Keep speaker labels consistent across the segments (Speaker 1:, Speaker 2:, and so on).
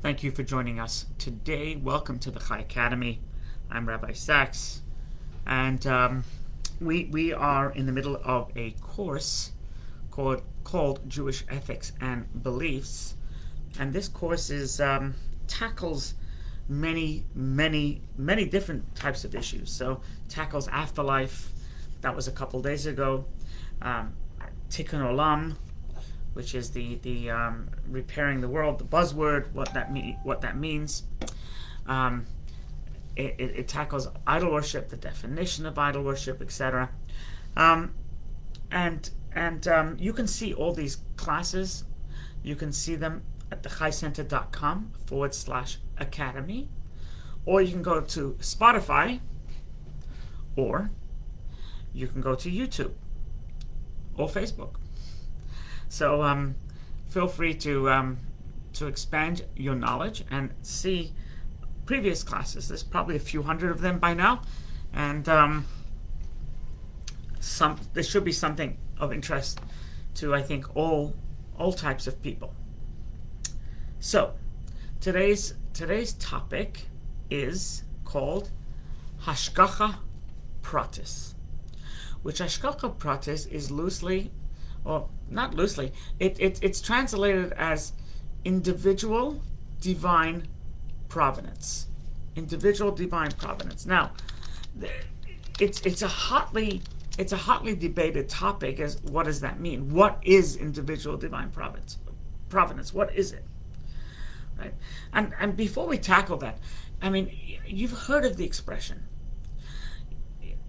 Speaker 1: Thank you for joining us today. Welcome to the Chai Academy. I'm Rabbi Sachs, and we are in the middle of a course called Jewish Ethics and Beliefs, and this course tackles many different types of issues. So tackles afterlife. That was a couple days ago. Tikkun Olam, which is the repairing the world, the buzzword, what that means. It tackles idol worship, the definition of idol worship, etc. And you can see all these classes. You can see them at thechaicenter.com/academy, or you can go to Spotify, or you can go to YouTube or Facebook. So feel free to expand your knowledge and see previous classes. There's probably a few hundred of them by now, and there should be something of interest to, I think, all types of people. So today's topic is called Hashgacha Pratis, which Hashgacha Pratis is loosely, or not loosely, it's translated as individual divine providence. Individual divine providence. Now, it's a hotly debated topic. As what does that mean? What is individual divine providence? What is it? Right? And before we tackle that, I mean, you've heard of the expression,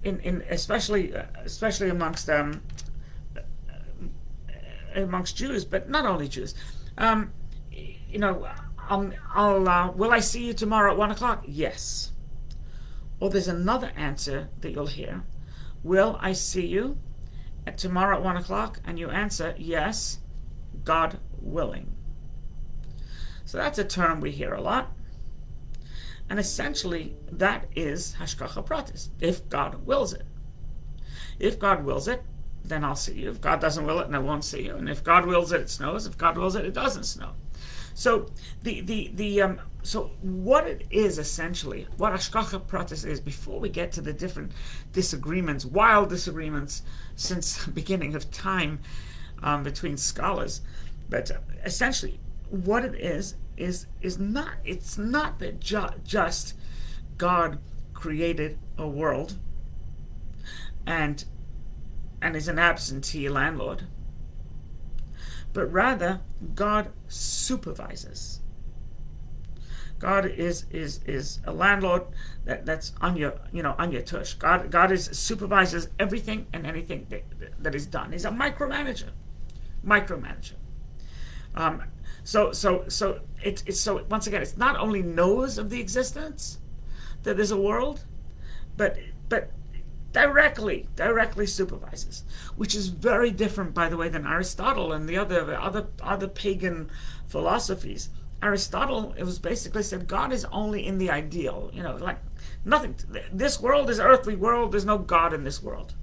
Speaker 1: especially amongst Jews, but not only Jews. Will I see you tomorrow at 1 o'clock? Yes. Or there's another answer that you'll hear. Will I see you tomorrow at 1 o'clock? And you answer, yes, God willing. So that's a term we hear a lot. And essentially, that is Hashgacha Pratis, if God wills it. If God wills it, then I'll see you. If God doesn't will it, then I won't see you. And if God wills it, it snows. If God wills it, it doesn't snow. So so what it is essentially, what Hashgacha Pratis is, before we get to the different disagreements, wild disagreements since the beginning of time between scholars, but essentially what it is not that just God created a world and is an absentee landlord, but rather God supervises. God is a landlord that's on your tush. God supervises everything and anything that is done. He's a micromanager. So once again, it's not only knows of the existence that there's a world, but directly supervises, which is very different, by the way, than Aristotle and the other pagan philosophies. Aristotle, it was basically said God is only in the ideal, like nothing. This world is earthly world. There's no God in this world.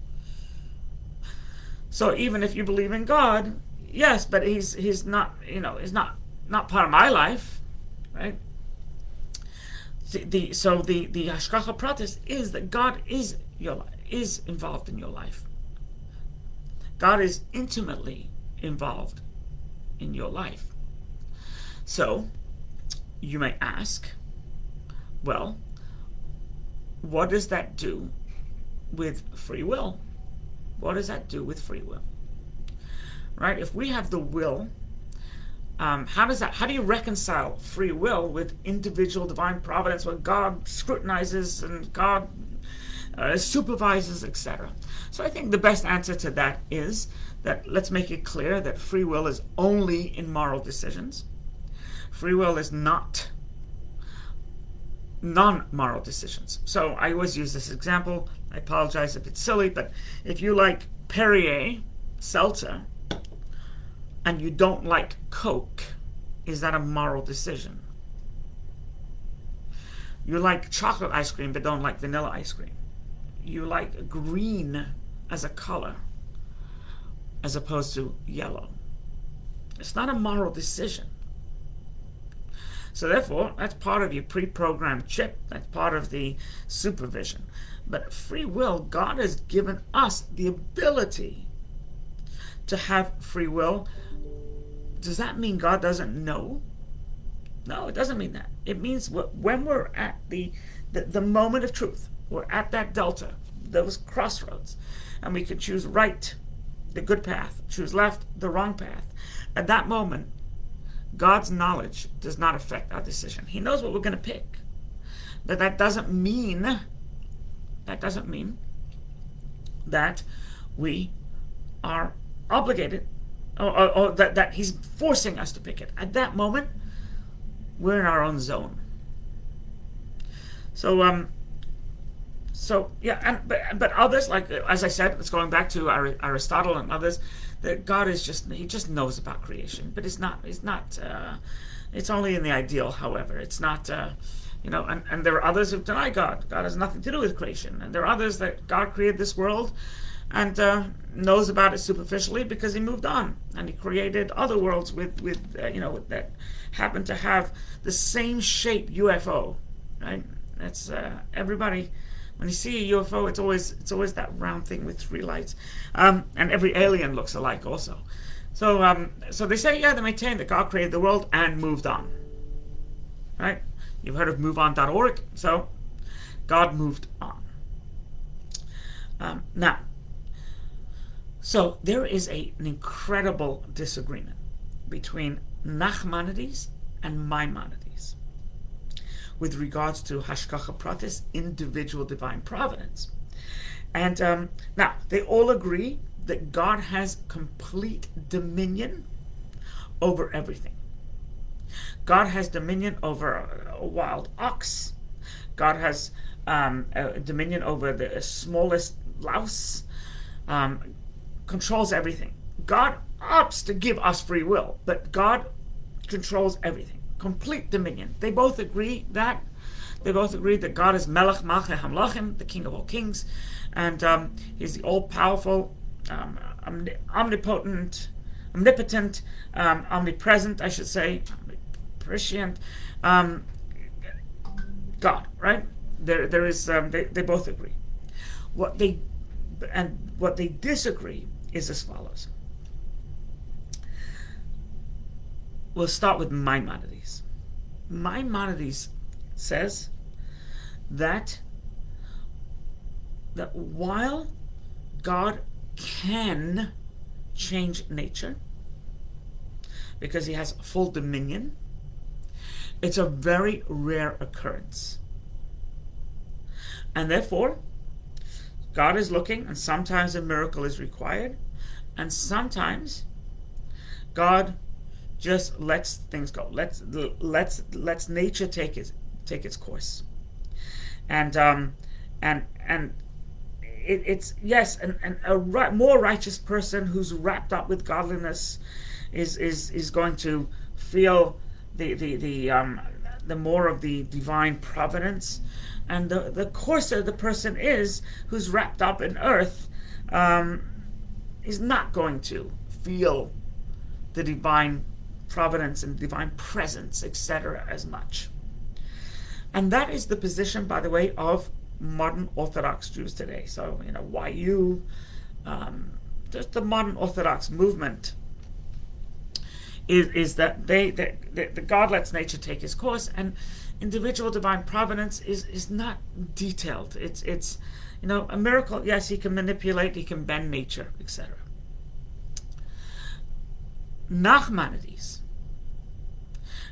Speaker 1: So even if you believe in God, yes, but he's not, he's not part of my life, right? The Hashgacha Pratis is that God is involved in your life. God is intimately involved in your life. So you may ask, well, what does that do with free will? What does that do with free will? Right? If we have the will, how do you reconcile free will with individual divine providence, when God scrutinizes and God supervises, etc.? So I think the best answer to that is that let's make it clear that free will is only in moral decisions. Free will is not non-moral decisions. So I always use this example. I apologize if it's silly, but if you like Perrier seltzer and you don't like Coke, is that a moral decision? You like chocolate ice cream but don't like vanilla ice cream. You like green as a color as opposed to yellow. It's not a moral decision. So therefore, that's part of your pre-programmed chip. That's part of the supervision. But free will, God has given us the ability to have free will. Does that mean God doesn't know? No, it doesn't mean that. It means when we're at the moment of truth, we're at that delta, those crossroads, and we can choose right, the good path, choose left, the wrong path. At that moment, God's knowledge does not affect our decision. He knows what we're going to pick. But that doesn't mean that we are obligated, or that he's forcing us to pick it. At that moment, we're in our own zone. So yeah, but others, like as I said, it's going back to Aristotle and others, that God is he just knows about creation, but it's only in the ideal. However, it's not. And there are others who deny God. God has nothing to do with creation, and there are others that God created this world and knows about it superficially because he moved on and he created other worlds with that happen to have the same shape UFO, right? That's everybody. When you see a UFO, it's always that round thing with three lights, and every alien looks alike also. So they say, they maintain that God created the world and moved on, right? You've heard of MoveOn.org, so God moved on. Now, so there is an incredible disagreement between Nachmanides and Maimonides with regards to Hashgacha Pratis, individual divine providence. And now, they all agree that God has complete dominion over everything. God has dominion over a wild ox. God has dominion over the smallest louse. Controls everything. God opts to give us free will, but God controls everything. Complete dominion. They both agree that God is Melech Malchei Hamlachim, the King of all kings, and he's the all-powerful, omnipotent, omnipresent, I should say, omniprescient God. Right? There is. They both agree. What they disagree is as follows. We'll start with Maimonides. Maimonides says that while God can change nature because he has full dominion, it's a very rare occurrence. And therefore, God is looking, and sometimes a miracle is required, and sometimes God just lets things go. Lets nature take its course. And it's yes, and a more righteous person who's wrapped up with godliness is going to feel the more of the divine providence, and the coarser the person is who's wrapped up in earth is not going to feel the divine providence and divine presence, etc., as much. And that is the position, by the way, of modern Orthodox Jews today. So, YU, just the modern Orthodox movement is that the God lets nature take his course, and individual divine providence is not detailed. It's a miracle. Yes, he can manipulate, he can bend nature, etc. Nachmanides,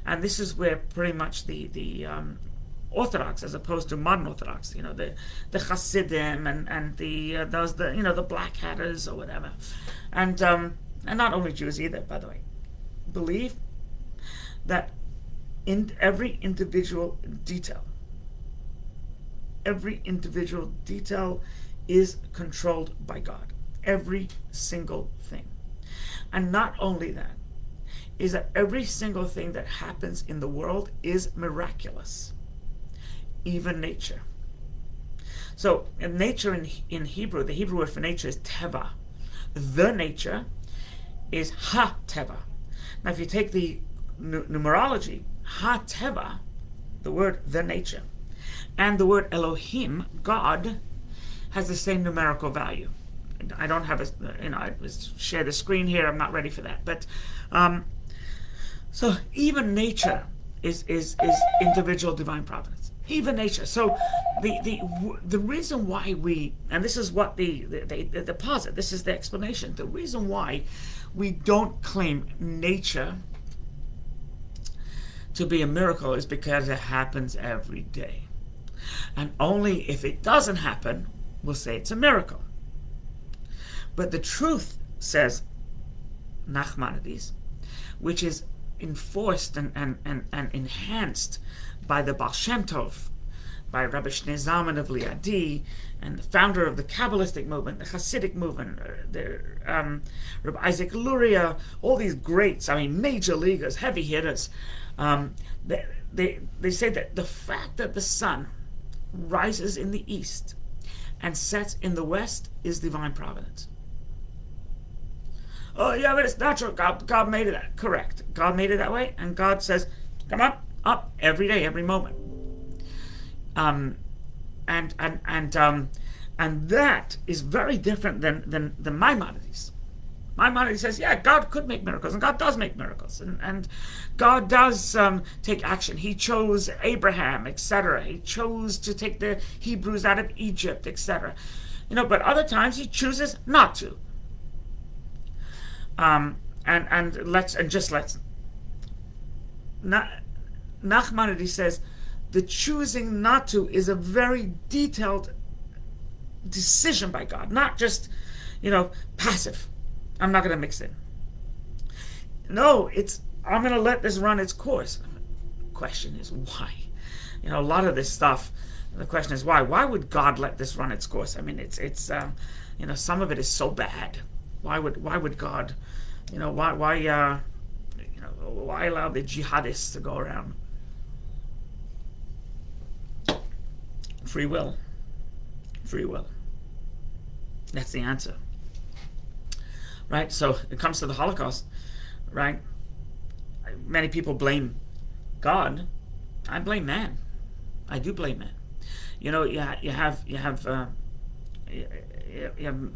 Speaker 1: and this is where pretty much the Orthodox, as opposed to modern Orthodox, the Hasidim and the Black Hatters or whatever, and not only Jews either, by the way, believe that in every individual detail is controlled by God. Every single thing. And not only that, is that every single thing that happens in the world is miraculous. Even nature. So, nature in Hebrew, the Hebrew word for nature is teva. The nature is ha-teva. Now, if you take the numerology, ha-teva, the word the nature, and the word Elohim, God, has the same numerical value. I don't have I share the screen here. I'm not ready for that. But so even nature is individual divine providence. Even nature. So the reason why we, and this is what they posit. This is the explanation. The reason why we don't claim nature to be a miracle is because it happens every day. And only if it doesn't happen, we'll say it's a miracle. But the truth, says Nachmanides, which is enforced and enhanced by the Baal Shem Tov, by Rabbi Shnei Zalman of Liadi, and the founder of the Kabbalistic movement, the Hasidic movement, Rabbi Isaac Luria, all these greats, major leaguers, heavy hitters, they say that the fact that the sun rises in the east and sets in the west is divine providence. Oh yeah, but it's natural. God made it that. Correct. God made it that way, and God says, "Come on, up every day, every moment." And that is very different than Maimonides. Maimonides says, yeah, God could make miracles, and God does make miracles, and God does take action. He chose Abraham, etc. He chose to take the Hebrews out of Egypt, etc. But other times He chooses not to. Nachmanides says the choosing not to is a very detailed decision by God, not just passive. I'm not going to mix in. No, I'm going to let this run its course. The question is why? A lot of this stuff, the question is why? Why would God let this run its course? It's some of it is so bad. Why would God, why allow the jihadists to go around? Free will. That's the answer. Right? So it comes to the Holocaust, right? Many people blame God. I blame man. I do blame man. You have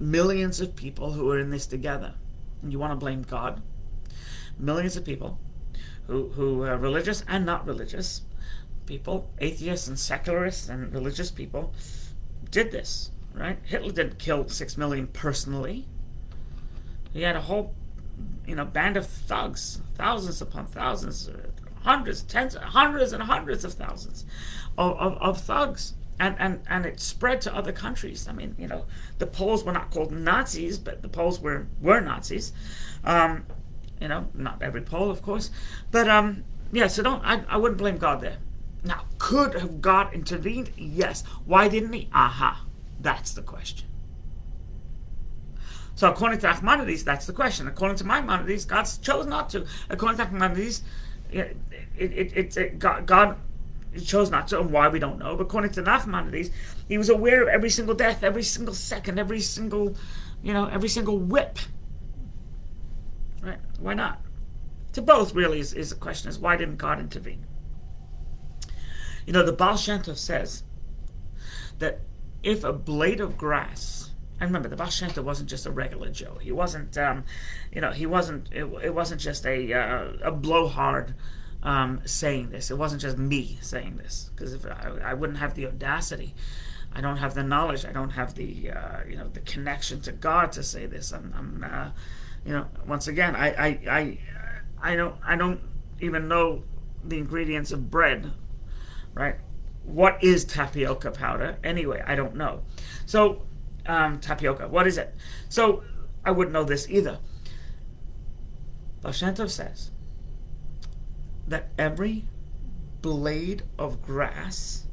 Speaker 1: millions of people who are in this together, and you want to blame God. Millions of people who are religious and not religious people, atheists and secularists and religious people, did this, right? Hitler didn't kill 6 million personally. He had a whole, band of thugs, thousands upon thousands, hundreds and hundreds of thousands of thugs. And it spread to other countries. The Poles were not called Nazis, but the Poles were Nazis. Not every Pole, of course. But, so I wouldn't blame God there. Now, could have God intervened? Yes. Why didn't He? That's the question. So according to Nachmanides, that's the question. According to Maimonides, God chose not to. According to Nachmanides, God chose not to, and why we don't know. But according to Nachmanides, He was aware of every single death, every single second, every single whip. Right? Why not? To both, really, is the question: is why didn't God intervene? The Baal Shem Tov says that if a blade of grass, and remember, the Baal Shem Tov wasn't just a regular Joe. He wasn't, it wasn't just a blowhard saying this. It wasn't just me saying this, because if I wouldn't have the audacity, I don't have the knowledge, I don't have the the connection to God to say this. I'm once again, I don't even know the ingredients of bread, right? What is tapioca powder? Anyway, I don't know. So tapioca, what is it? So I wouldn't know this either. Baal Shem Tov says that every blade of grass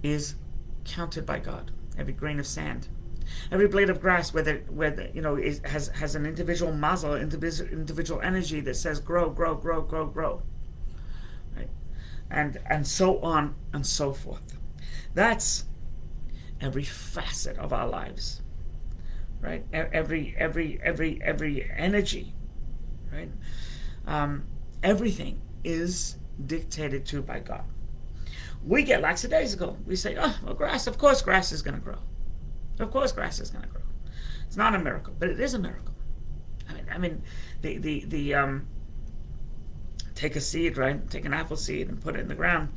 Speaker 1: is counted by God. Every grain of sand, every blade of grass, whether has an individual mazel, individual energy that says grow, grow, grow, grow, grow, right? And so on and so forth. That's every facet of our lives, right? Every energy, right? Everything is dictated to by God. We get lackadaisical. We say, oh, well, grass, of course grass is going to grow. Of course grass is going to grow. It's not a miracle, but it is a miracle. I mean, take a seed, right? Take an apple seed and put it in the ground.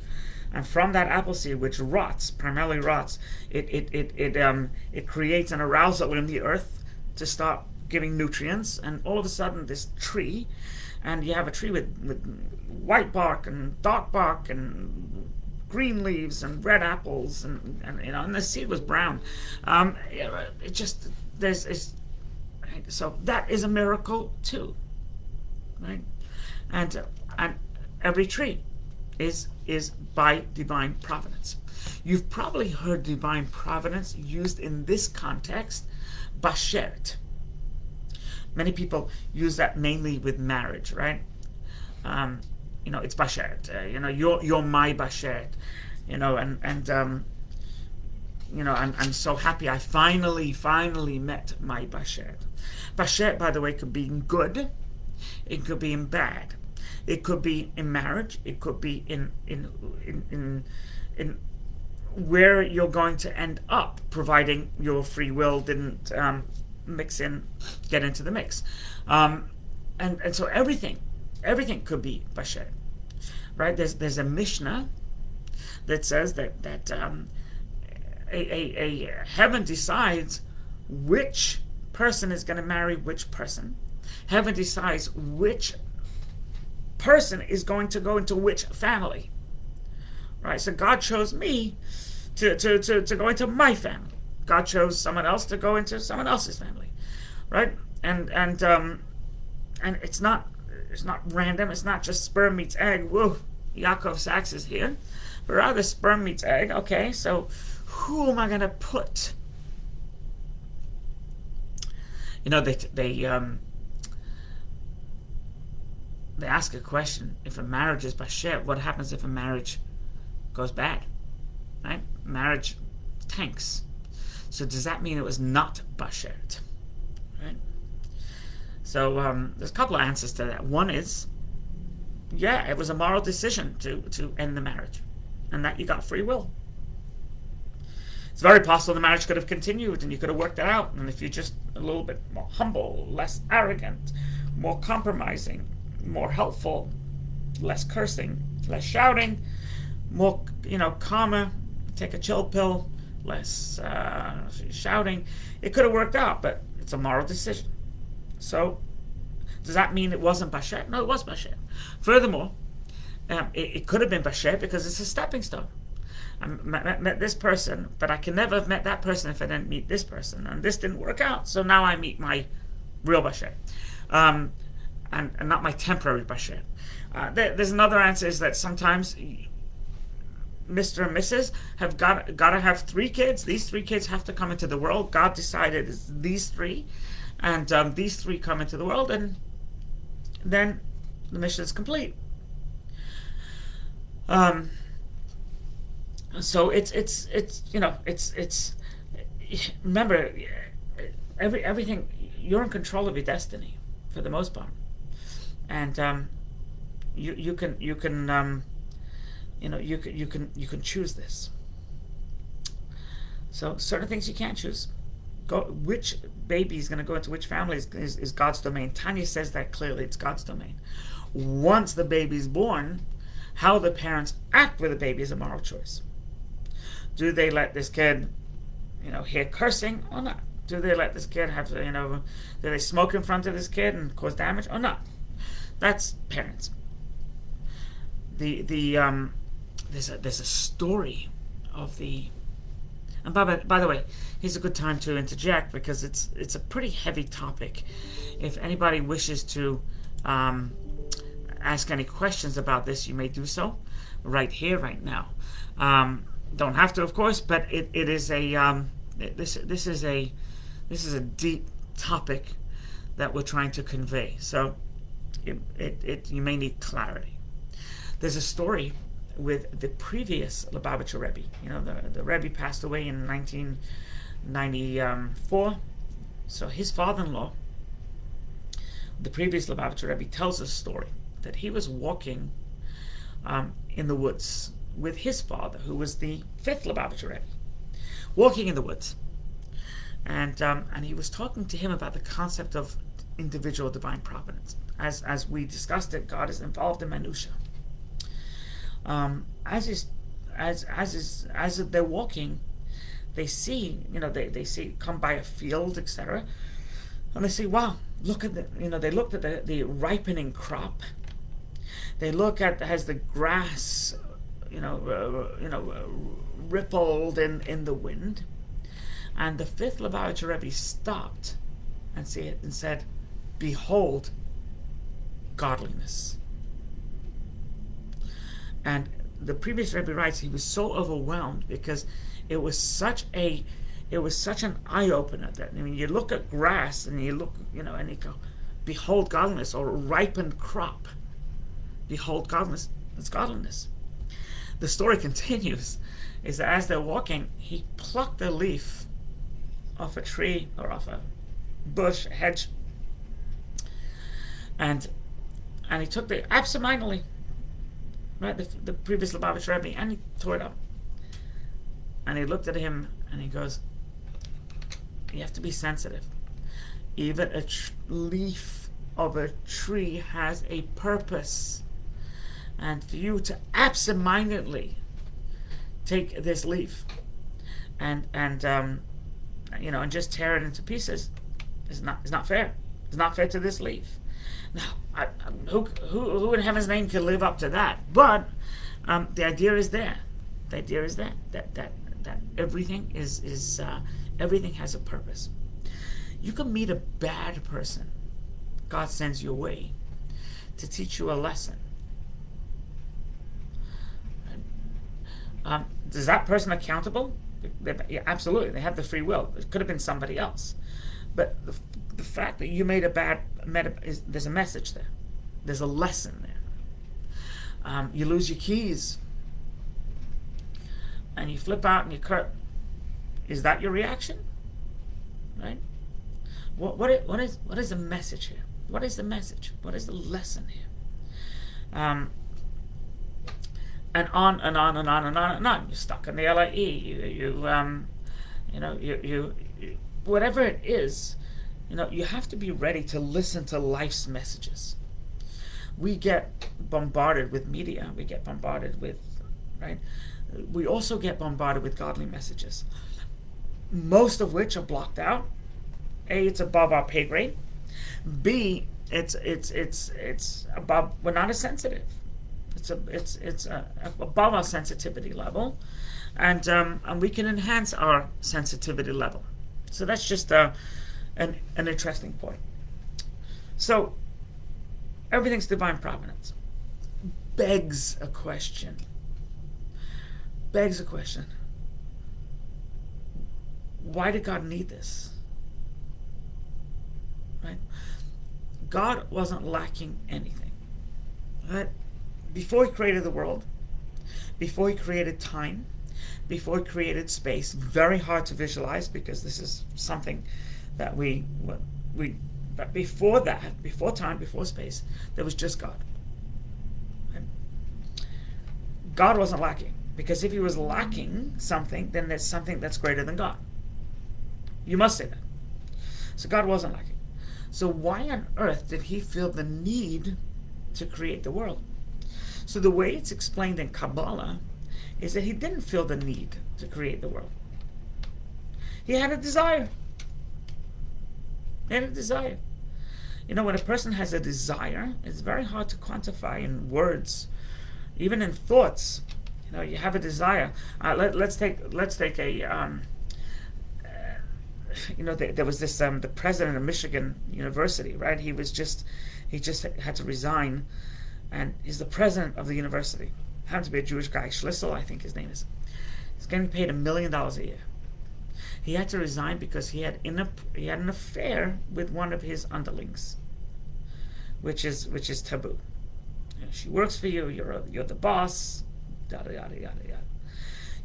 Speaker 1: And from that apple seed, which rots, primarily rots, it creates an arousal in the earth to start giving nutrients. And all of a sudden, this tree, and you have a tree with white bark and dark bark and green leaves and red apples, and the seed was brown. It just so that is a miracle too, right? And every tree is by divine providence. You've probably heard divine providence used in this context, Bashert. Many people use that mainly with marriage, right? It's Bashert. You're my Bashert. I'm so happy I finally met my Bashert. Bashert, by the way, could be in good. It could be in bad. It could be in marriage. It could be in where you're going to end up, providing your free will didn't get into the mix. And so everything could be Bashert, right? There's a Mishnah that says that a heaven decides which person is going to marry which person. Heaven decides which person is going to go into which family, right? So God chose me to go into my family. God chose someone else to go into someone else's family, right? And it's not random. It's not just sperm meets egg. Whoa, Yaakov Sachs is here, but rather sperm meets egg. Okay, so who am I going to put? They ask a question: if a marriage is Bashert, what happens if a marriage goes bad? Right? Marriage tanks. So does that mean it was not Bashert? Right? So there's a couple of answers to that. One is, yeah, it was a moral decision to end the marriage, and that you got free will. It's very possible the marriage could have continued and you could have worked it out. And if you're just a little bit more humble, less arrogant, more compromising, more helpful, less cursing, less shouting, more, calmer, take a chill pill, less shouting, it could have worked out, but it's a moral decision. So does that mean it wasn't Bashert? No, it was Bashert. Furthermore, it could have been Bashert because it's a stepping stone. I met this person, but I can never have met that person if I didn't meet this person, and this didn't work out, so now I meet my real Bashert, and not my temporary Bashert. There's another answer, is that sometimes Mr. and Mrs. have got to have 3 kids. These 3 kids have to come into the world. God decided it's these 3, and these 3 come into the world, and then the mission is complete. So it's remember, everything, you're in control of your destiny for the most part, and you can choose this. So certain things you can't choose. Which baby is going to go into which family is God's domain. Tanya says that clearly. It's God's domain. Once the baby's born, how the parents act with the baby is a moral choice. Do they let this kid, hear cursing or not? Do they let this kid have, do they smoke in front of this kid and cause damage or not? That's parents. There's a story of the. And by the way, here's a good time to interject because it's a pretty heavy topic. If anybody wishes to ask any questions about this, you may do so right here, right now. Don't have to, of course, but it is a this is a deep topic that we're trying to convey. So you may need clarity. There's a story with the previous Lubavitcher Rebbe. The Rebbe passed away in 1994. So his father-in-law, the previous Lubavitcher Rebbe, tells a story that he was walking in the woods with his father, who was the fifth Lubavitcher Rebbe, walking in the woods. And he was talking to him about the concept of individual divine providence. As we discussed it, God is involved in Manusha. As they're walking, they see, they see, come by a field, etc., and they see, wow, look at they looked at the ripening crop. They look at as the grass, rippled in the wind, and the fifth Lubavitcher Rebbe stopped and said, "Behold, godliness." And the previous Rebbe writes he was so overwhelmed because it was such an eye opener that you look at grass and you look and you go, "Behold godliness," or ripened crop. Behold godliness. It's godliness. The story continues, is that as they're walking, he plucked a leaf off a tree or off a bush, a hedge, and he took the absentmindedly, right, the previous Lubavitcher Rebbe, and he tore it up. And he looked at him and he goes, "You have to be sensitive. Even a leaf of a tree has a purpose. And for you to absentmindedly take this leaf and just tear it into pieces is not fair. It's not fair to this leaf." Now, who in heaven's name can live up to that? But the idea is there. The idea is that everything everything has a purpose. You can meet a bad person. God sends you away to teach you a lesson. Is that person accountable? Yeah, absolutely. They have the free will. It could have been somebody else. But the fact that you made there's a message there. There's a lesson there. You lose your keys and you flip out and you cut. Is that your reaction? Right? What is the message here? What is the message? What is the lesson here? And on and on and on and on and on. You're stuck in the LIE. You whatever it is, you have to be ready to listen to life's messages. We get bombarded with media. We get bombarded with, right? We also get bombarded with godly messages, most of which are blocked out. A, it's above our pay grade. B, it's above. We're not as sensitive. It's above our sensitivity level, and we can enhance our sensitivity level. So that's just an interesting point. So everything's divine providence. Begs a question. Why did God need this? Right? God wasn't lacking anything. Right? Before he created the world, before he created time, before he created space, very hard to visualize because this is something that but before that, before time, before space, there was just God. And God wasn't lacking, because if he was lacking something, then there's something that's greater than God. You must say that. So God wasn't lacking. So why on earth did he feel the need to create the world? So the way it's explained in Kabbalah is that he didn't feel the need to create the world. He had a desire. When a person has a desire, it's very hard to quantify in words, even in thoughts. You have a desire. Let's take a. There was this the president of Michigan University, right? He just had to resign, and he's the president of the university. Happens to be a Jewish guy, Schlissel, I think his name is. He's getting paid $1 million a year. He had to resign because he had an affair with one of his underlings, which is taboo. She works for you. You're the boss. Yada yada yada yada.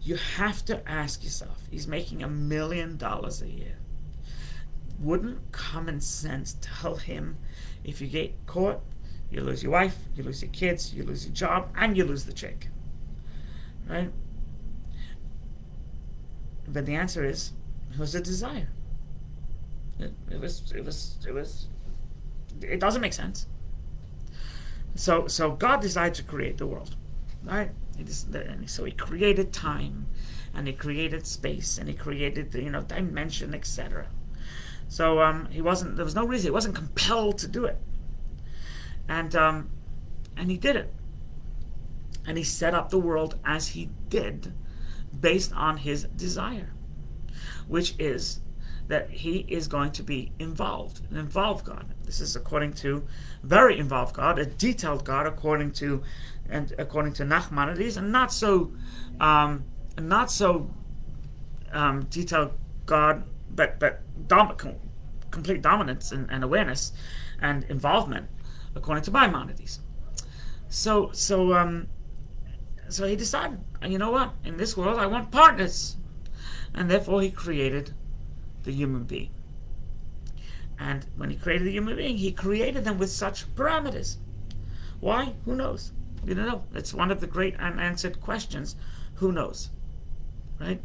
Speaker 1: You have to ask yourself. He's making $1 million a year. Wouldn't common sense tell him, if you get caught, You lose your wife, you lose your kids, you lose your job, and you lose the chick. Right? But the answer is, it was a desire. It doesn't make sense. So God decided to create the world, right? So He created time, and He created space, and He created dimension, etc. So there was no reason. He wasn't compelled to do it, and He did it, and He set up the world as He did, based on His desire, which is that He is going to be involved, an involved God. This is according to very involved God, a detailed God, according to Nachmanides, and not so detailed God, but complete dominance and awareness and involvement, according to Maimonides. So He decided, you know what? In this world, I want partners, and therefore He created the human being. And when He created the human being, He created them with such parameters. Why? Who knows? You don't know. It's one of the great unanswered questions. Who knows? Right?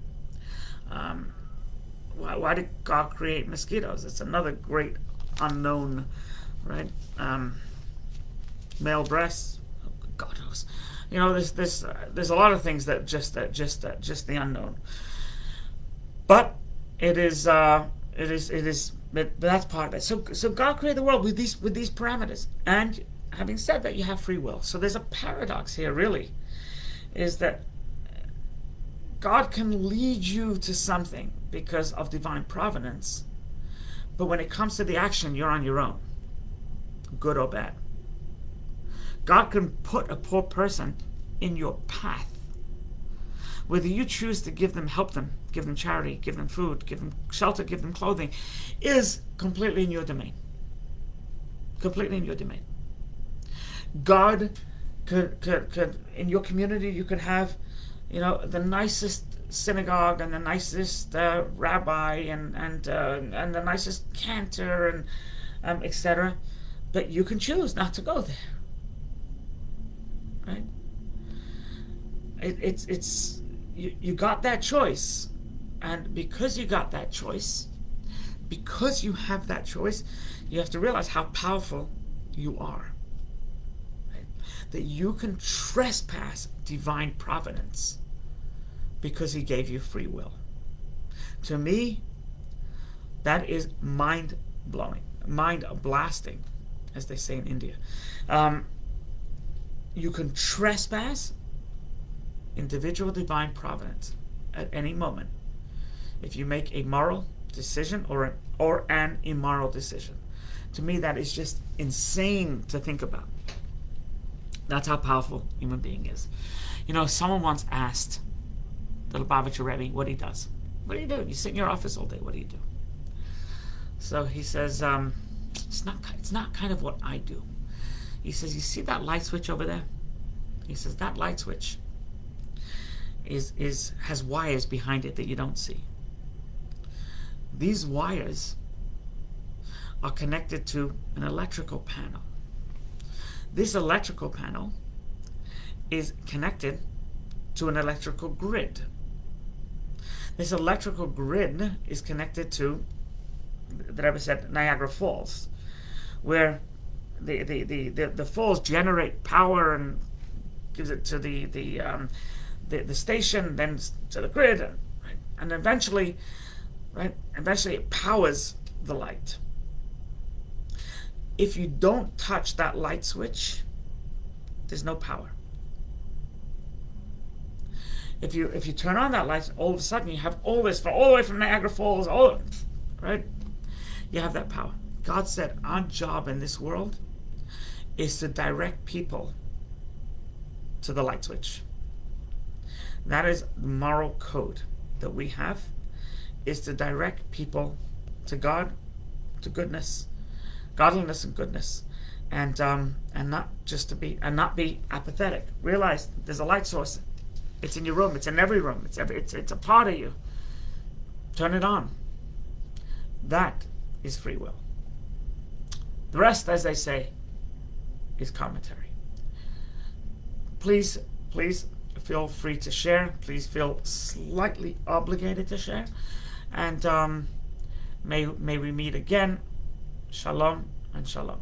Speaker 1: Why did God create mosquitoes? It's another great unknown, right? Male breasts. God knows. There's a lot of things that just the unknown. But it is. But that's part of it. So God created the world with these parameters, and having said that, you have free will. So there's a paradox here, really, is that God can lead you to something because of divine providence, but when it comes to the action, you're on your own, good or bad. God can put a poor person in your path. Whether you choose to help them, give them charity, give them food, give them shelter, give them clothing, is completely in your domain. Completely in your domain. God could in your community, you could have, the nicest synagogue and the nicest rabbi and the nicest cantor and etc. But you can choose not to go there. Right? You got that choice, and because you got that choice, because you have that choice, you have to realize how powerful you are. Right? That you can trespass divine providence because He gave you free will. To me, that is mind-blowing, mind-blasting, as they say in India. You can trespass individual divine providence at any moment if you make a moral decision or an immoral decision. To me, that is just insane to think about. That's how powerful human being is. Someone once asked the Lubavitcher Rebbe what he does. What do you do? You sit in your office all day. What do you do? So he says, it's not kind of what I do. He says, you see that light switch over there? He says, that light switch has wires behind it that you don't see. These wires are connected to an electrical panel. This electrical panel is connected to an electrical grid. This electrical grid is connected to, the Rebbe said, Niagara Falls, where the falls generate power and gives it to the station, then to the grid, right? And eventually it powers the light. If you don't touch that light switch, there's no power. If you turn on that light, all of a sudden you have all this, all the way from Niagara Falls, right? You have that power. God said our job in this world is to direct people to the light switch. That is the moral code that we have, is to direct people to God, to goodness, godliness and goodness, and not be apathetic. Realize there's a light source. It's in your room. It's in every room. It's a part of you. Turn it on. That is free will. The rest, as they say, is commentary. Please feel free to share. Please feel slightly obligated to share. And may we meet again. Shalom and shalom.